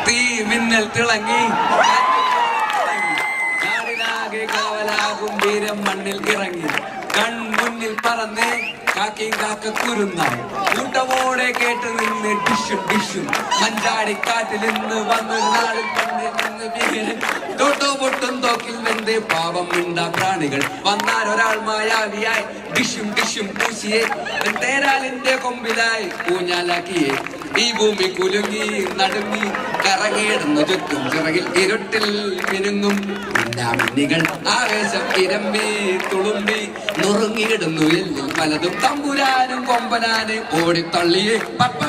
തീ മിന്നൽ തിളങ്ങി നാടിനാകെ കാവലാകും വീരം മണ്ണിൽ ഇറങ്ങി കൺമുന്നിൽ പറന്ന് കാക്കയും കാക്ക കുരുന്നായി കൂട്ടമോടെ കേട്ട് നിന്ന് ഡിഷും ഡിഷും മഞ്ചാടിക്കാറ്റിൽ നിന്ന് വന്നൊരു നാളിൽ കണ്ണിൽ നിന്ന് വീരൻ തൊട്ടോ പൊട്ടും തോക്കിൽ നിന്ന് പാപം മിണ്ട പ്രാണികൾ വന്നാലൊരാൾ മായാവിയായി ഡിഷും ഡിഷും പൂശിയെ തേരാലിന്റെ കൊമ്പിലായി ഊഞ്ഞാലാക്കിയേ ഈ ഭൂമി കുലുങ്ങി നടുങ്ങി കറങ്ങിയിടുന്നു ചുറ്റും ചിറകിൽ ഇരുട്ടിൽ മിനുങ്ങും മിന്നികൾ ആവേശം ഇരമ്പി തുളുമ്പി നുറുങ്ങിയിടുന്നു എല്ലിൽ പലതും തമ്പുരാനും കൊമ്പനാനും ഓടിത്തള്ളിയേ പപ്പ